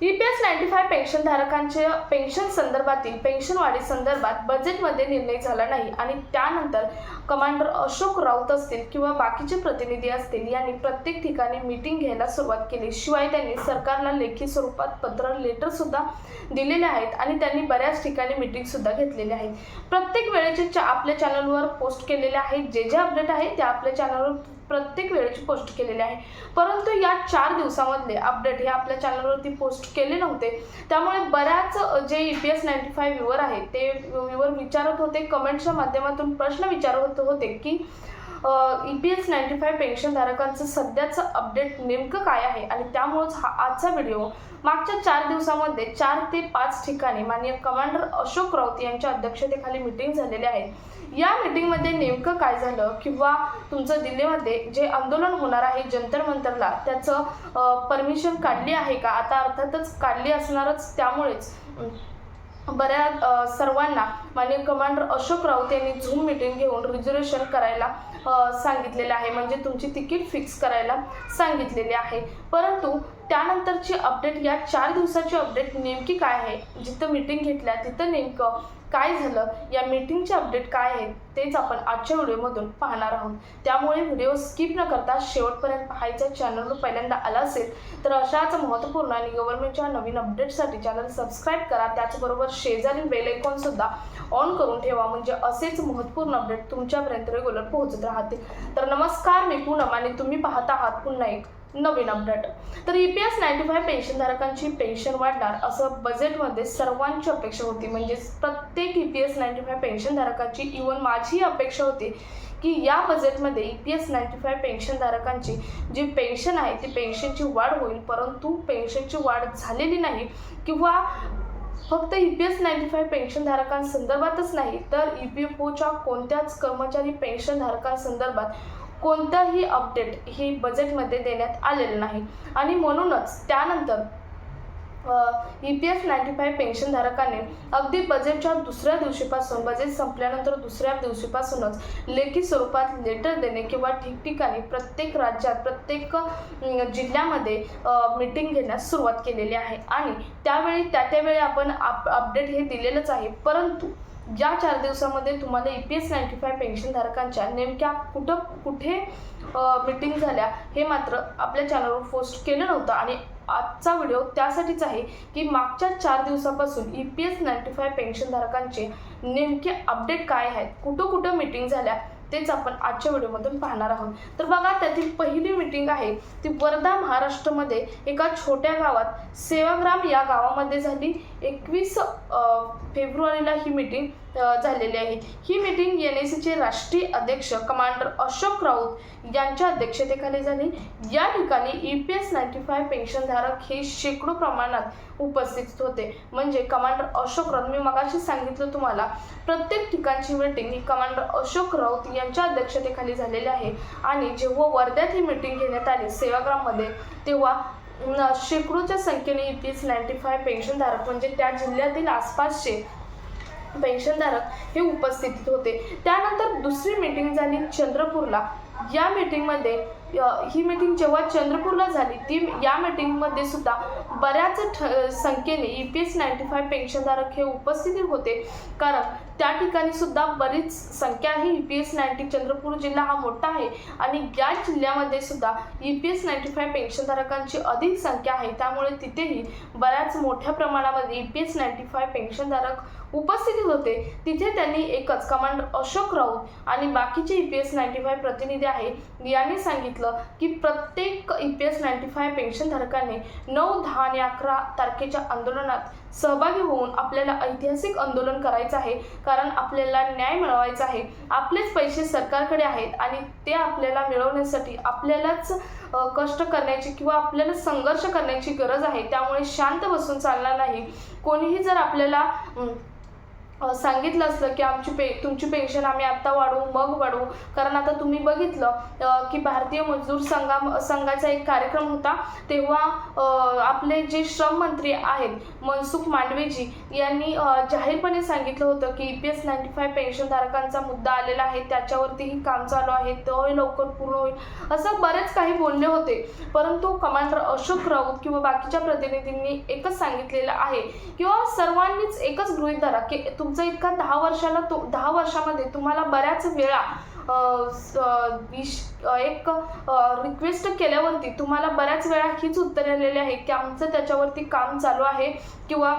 EPS 95 पेन्शनधारकांच्या pension संदर्भातील pension वाढी संदर्भात बजेटमध्ये निर्णय झाला नाही आणि त्यानंतर कमांडर अशोक राऊत असतील किंवा बाकीचे प्रतिनिधी असतील यांनी प्रत्येक ठिकाणी मीटिंग घ्यायला सुरुवात केली। शिवाय त्यांनी सरकारला लेखी स्वरूपात पत्र लेटर सुद्धा दिलेले आहेत आणि त्यांनी बऱ्याच ठिकाणी मीटिंग सुद्धा घेतलेले आहेत। प्रत्येक वेळेचे आपल्या चॅनलवर पोस्ट केलेले आहेत, जे अपडेट आहे ते आपल्या चॅनलवर प्रत्येक वेळेची पोस्ट केलेले आहे। परंतु या 4 दिवसांमधले अपडेट हे आपल्या चॅनलवरती पोस्ट केले नव्हते, त्यामुळे बऱ्याच जे EPS 95 व्ह्यूअर आहेत ते व्ह्यूअर विचारत होते, कमेंट्सच्या माध्यमातून प्रश्न विचारत होते की EPS 95 पेन्शनधारकांचं सध्याचं अपडेट नेमकं काय आहे। आणि त्यामुळेच हा आजचा व्हिडिओ मागच्या 4 दिवसांमध्ये 4 ते 5 ठिकाणी माननीय कमांडर अशोक राऊत यांच्या अध्यक्षतेखाली मीटिंग झालेली आहे। या मीटिंगमध्ये नेमकं काय झालं किंवा तुमचं दिल्लीमध्ये जे आंदोलन होणार आहे जंतर मंतरला त्याचं परमिशन काढली आहे का? आता अर्थातच काढली असणारच, त्यामुळेच बऱ्याच सर्वांना माननीय कमांडर अशोक राऊत यांनी झूम मीटिंग घेऊन रिझर्वेशन करायला सांगितलेले आहे, म्हणजे तुमची तिकीट फिक्स करायला सांगितलेले आहे। परंतु त्यानंतरची अपडेट, या 4 दिवसाची अपडेट नेमकी काय आहे, जिथं मीटिंग घेतल्या तिथं नेमकं काय झालं, या मीटिंगचे अपडेट काय आहेत तेच आपण आजच्या व्हिडिओमधून पाहणार आहोत। त्यामुळे व्हिडिओ स्किप न करता शेवटपर्यंत पाहायचा। चॅनलवर पहिल्यांदा आला असेल तर अशाच महत्त्वपूर्ण आणि गव्हर्नमेंटच्या नवीन अपडेट्ससाठी चॅनल सबस्क्राईब करा, त्याचबरोबर शेजारील बेल आयकॉन सुद्धा ऑन करून ठेवा, म्हणजे असेच महत्त्वपूर्ण अपडेट तुमच्यापर्यंत रेग्युलर पोहोचत राहतील। तर नमस्कार, मी पूनम आणि तुम्ही पाहत आहात पुन्हा एक नवीन अपडेट। तर EPS 95 पेन्शनधारकांची पेन्शन वाढणार असं बजेटमध्ये सर्वांची अपेक्षा होती, म्हणजे प्रत्येक EPS 95 पेन्शनधारकांची, इव्हन माझी अपेक्षा होती की या बजेटमध्ये EPS 95 पेन्शनधारकांची जी पेन्शन आहे ती पेन्शनची वाढ होईल, परंतु पेन्शनची वाढ झालेली नाही। किंवा फक्त EPS 95 पेन्शनधारकांसंदर्भातच नाही तर EPFOच्या कोणत्याच कर्मचारी पेन्शनधारकांसंदर्भात कोणताही अपडेट ही बजेटमध्ये देण्यात आलेलं नाही। आणि म्हणूनच त्यानंतर EPS 95 पेन्शनधारकांनी अगदी बजेटच्या दुसऱ्या दिवशीपासून, बजेट संपल्यानंतर दुसऱ्या दिवशीपासूनच लेखी स्वरूपात लेटर देणे किंवा ठिकठिकाणी प्रत्येक राज्यात प्रत्येक जिल्ह्यामध्ये मीटिंग घेण्यास सुरुवात केलेली आहे। आणि त्यावेळी त्यावेळी आपण अपडेट हे दिलेलंच आहे, परंतु या 4 दिवसामध्ये तुम्हाला EPS 95 पेन्शनधारकांच्या नेमक्या कुठे मीटिंग झाल्या हे मात्र आपल्या चॅनलवर पोस्ट केलं नव्हतं। आणि आजचा व्हिडिओ त्यासाठीच आहे की मागच्या 4 दिवसापासून EPS 95 पेन्शनधारकांचे नेमके अपडेट काय आहेत, कुठं मीटिंग झाल्या तेच आपण आजच्या व्हिडिओमधून पाहणार आहोत। तर बघा, त्यातील पहिली मीटिंग आहे ती वर्धा महाराष्ट्रामध्ये एका छोट्या गावात सेवाग्राम या गावामध्ये झाली। 21 फेब्रुवारीला ही मीटिंग झालेली आहे। ही मीटिंग NSCचे राष्ट्रीय अध्यक्ष कमांडर अशोक राऊत यांच्या अध्यक्षतेखाली झाली। या ठिकाणी EPS 95 पेन्शनधारक हे शेकडो प्रमाणात उपस्थित होते, म्हणजे कमांडर अशोक राऊत, मी मगाशी सांगितलं तुम्हाला प्रत्येक ठिकाणची मीटिंग ही कमांडर अशोक राऊत यांच्या अध्यक्षतेखाली झालेली आहे। आणि जेव्हा वर्ध्यात ही मीटिंग घेण्यात आली सेवाग्राममध्ये, तेव्हा शेकडोच्या संख्येने EPS 95 पेन्शनधारक, म्हणजे त्या जिल्ह्यातील आसपासचे पेन्शनधारक हे उपस्थित होते। त्यानंतर दुसरी मीटिंग झाली चंद्रपूरला। या मीटिंगमध्ये ही मीटिंग जेव्हा चंद्रपूरला झाली ती या मीटिंगमध्ये सुद्धा बऱ्याच संख्येने EPS 95 पेन्शनधारक हे उपस्थित होते, कारण त्या ठिकाणी सुद्धा बरीच संख्या आहे। EPS 90 चंद्रपूर जिल्हा हा मोठा आहे आणि या जिल्ह्यामध्ये सुद्धा EPS 95 पेन्शनधारकांची अधिक संख्या आहे, त्यामुळे तिथेही बऱ्याच मोठ्या प्रमाणामध्ये EPS 95 पेन्शनधारक उपस्थित होते। तिथे त्यांनी एकच कमांडर अशोक राऊत आणि बाकीचे EPS 95 प्रतिनिधी आहेत यांनी सांगितलं की प्रत्येक EPS 95 पेन्शनधारकांनी 9, 10 आणि 11 तारखेच्या आंदोलनात सहभागी होऊन आपल्याला ऐतिहासिक आंदोलन करायचं आहे, कारण आपल्याला न्याय मिळवायचा आहे। आपलेच पैसे सरकारकडे आहेत आणि ते आपल्याला मिळवण्यासाठी आपल्यालाच कष्ट करण्याची किंवा आपल्याला संघर्ष करण्याची गरज आहे, त्यामुळे शांत बसून चालणार नाही। कोणीही जर आपल्याला सांगितलं असलं की तुमची पेन्शन आम्ही आत्ता वाढवू मग वाढवू, कारण आता तुम्ही बघितलं की भारतीय मजदूर संघाचा एक कार्यक्रम होता, तेव्हा आपले जे श्रम मंत्री आहेत मनसुख मांडवीजी यांनी जाहीरपणे सांगितलं होतं की EPS 95 पेन्शनधारकांचा मुद्दा आलेला आहे, त्याच्यावरतीही काम चालू आहे, तो लवकर पूर्ण होईल, असं बरेच काही बोलले होते. परंतु कमांडर अशोक राऊत किंवा बाकीच्या प्रतिनिधींनी एकच सांगितलेलं आहे किंवा सर्वांनीच एकच गृहीत धरा की तुमचा इतका 10 वर्षामध्ये तुम्हाला बऱ्याच वेळा एक रिक्वेस्ट केल्यावरती तुम्हाला बऱ्याच वेळा हीच उत्तरे आलेली आहे की आमचं त्याच्यावरती काम चालू आहे किंवा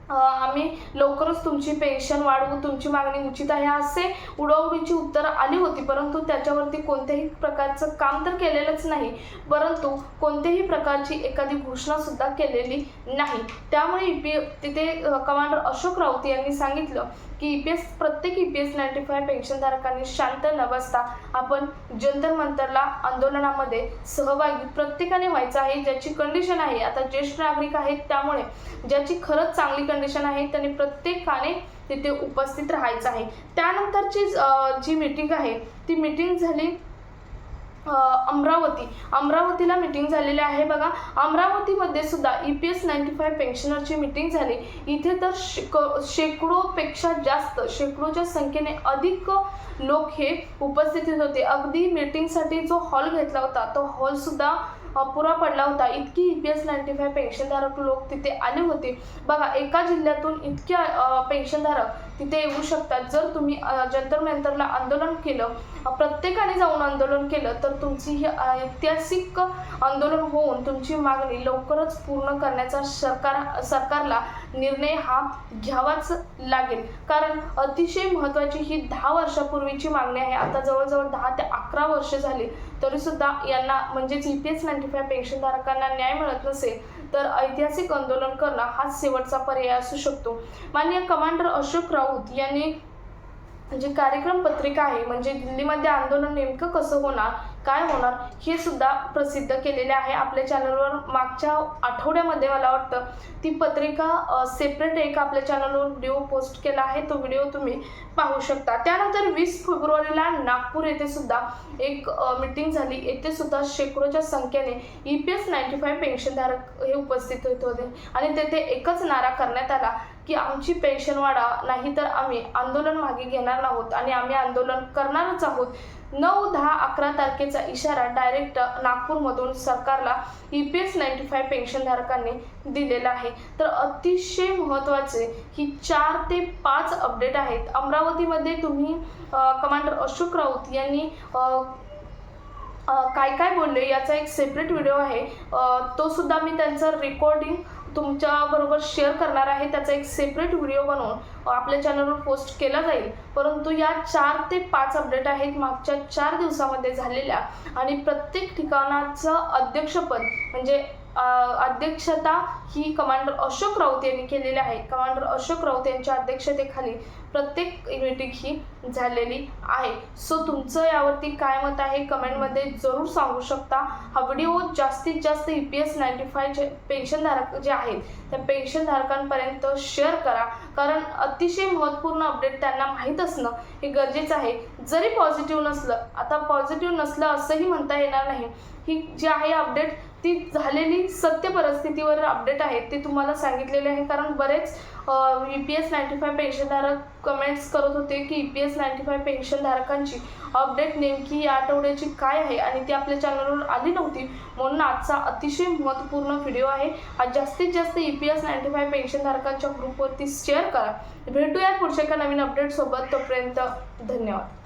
आम्ही लवकरच तुमची पेन्शन वाढवू, तुमची मागणी उचित आहे, असे उडवाउडीची उत्तरं आली होती. परंतु त्याच्यावरती कोणत्याही प्रकारचं काम तर केलेलंच नाही, परंतु कोणत्याही प्रकारची एखादी घोषणासुद्धा केलेली नाही. त्यामुळे तिथे कमांडर अशोक राऊत यांनी सांगितलं की प्रत्येक EPS 95 पेन्शनधारकांनी शांत न बसता आपण जंतर मंतरला आंदोलनामध्ये सहभागी प्रत्येकाने व्हायचं आहे. ज्याची कंडिशन आहे, आता ज्येष्ठ नागरिक आहेत त्यामुळे ज्याची खरंच चांगली कंडिशन आहे त्यांनी प्रत्येकाने तिथे उपस्थित राहायचं आहे. त्यानंतरची जी मीटिंग आहे ती मीटिंग झाली अमरावतीला मीटिंग झालेली आहे. बघा, अमरावतीमध्ये सुद्धा EPS 95 पेन्शनरची मीटिंग झाली. इथे तर शेकडोच्या संख्येने अधिक लोक हे उपस्थित होते. अगदी मीटिंगसाठी जो हॉल घेतला होता तो हॉल सुद्धा अपुरा पडला होता, इतकी EPS 95 पेन्शनधारक लोक तिथे आले होते. बघा, एका जिल्ह्यातून इतक्या पेन्शनधारक तिथे येऊ शकतात. जर तुम्ही जंतर मंतरला आंदोलन केलं, प्रत्येकाने जाऊन आंदोलन केलं, तर तुमची ही ऐतिहासिक आंदोलन होऊन तुमची मागणी लवकरच पूर्ण करण्याचा सरकारला निर्णय हा घ्यावाच लागेल. कारण अतिशय महत्त्वाची ही 10 वर्षापूर्वीची मागणी आहे. आता जवळजवळ 10 ते 11 वर्ष झाली तरीसुद्धा यांना म्हणजेच EPS 95 पेन्शनधारकांना न्याय मिळत नसेल तर ऐतिहासिक आंदोलन करणं हा शेवटचा पर्याय असू शकतो. माननीय कमांडर अशोक राऊत यांनी जी कार्यक्रम पत्रिका आहे, म्हणजे दिल्लीमध्ये आंदोलन नेमकं कसं होणार, काय होणार, हे सुद्धा प्रसिद्ध केलेले आहे आपल्या चॅनलवर. मागच्या आठवड्यामध्ये मला वाटतं ती पत्रिका सेपरेट एक आपल्या चॅनलवर व्हिडिओ पोस्ट केला आहे, तो व्हिडिओ तुम्ही पाहू शकता. त्यानंतर 20 फेब्रुवारीला नागपूर येथे सुद्धा एक मीटिंग झाली. येथे सुद्धा शेकडोच्या संख्येने EPS 95 पेन्शनधारक हे उपस्थित होते आणि तेथे एकच नारा करण्यात आला की आमची पेन्शन वाढा, नाही तर आम्ही आंदोलन मागे घेणार नाहोत आणि आम्ही आंदोलन करणारच आहोत. 9, 10, 11 तारखेचा इशारा डायरेक्ट नागपूरमधून सरकारला EPS 95 पेन्शनधारकांनी दिलेला आहे. तर अतिशय महत्त्वाचे ही 4 ते 5 अपडेट आहेत. अमरावतीमध्ये तुम्ही कमांडर अशोक राऊत यांनी काय काय बोलले याचा एक सेपरेट व्हिडिओ आहे, तो सुद्धा मी त्यांचं रेकॉर्डिंग तुमच्याबरोबर शेअर करणार आहे. त्याचा एक सेपरेट व्हिडिओ बनवून आपल्या चॅनलवर पोस्ट केला जाईल. परंतु या 4 ते 5 अपडेट आहेत मागच्या 4 दिवसामध्ये झालेल्या, आणि प्रत्येक ठिकाणाचं अध्यक्षपद म्हणजे अध्यक्षता ही कमांडर अशोक राऊत यांनी केलेली आहे. कमांडर अशोक राऊत यांच्या अध्यक्षतेखाली प्रत्येक मीटिंग ही झालेली आहे. सो तुमचं यावरती काय मत आहे कमेंटमध्ये जरूर सांगू शकता. हा व्हिडिओ जास्तीत जास्त EPS 95 पेन्शनधारक जे आहेत त्या पेन्शनधारकांपर्यंत शेअर करा, कारण अतिशय महत्त्वपूर्ण अपडेट त्यांना माहीत असणं हे गरजेचं आहे. जरी पॉझिटिव्ह नसलं, आता पॉझिटिव्ह नसलं असंही म्हणता येणार नाही, ही जी आहे अपडेट ती झालेली सत्य परिस्थितीवर अपडेट आहे, ते तुम्हाला सांगितलेले आहे. कारण बरेच EPS 95 पेन्शनधारक कमेंट्स करत होते की EPS 95 पेन्शनधारकांची अपडेट नेमकी या आठवड्याची काय आहे आणि ती आपल्या चॅनलवर आली नव्हती, म्हणून आजचा अतिशय महत्त्वपूर्ण व्हिडिओ आहे. आज जास्तीत जास्त EPS 95 पेन्शनधारकांच्या ग्रुपवरती शेअर करा. भेटूया पुढच्या एका नवीन अपडेटसोबत. तोपर्यंत धन्यवाद.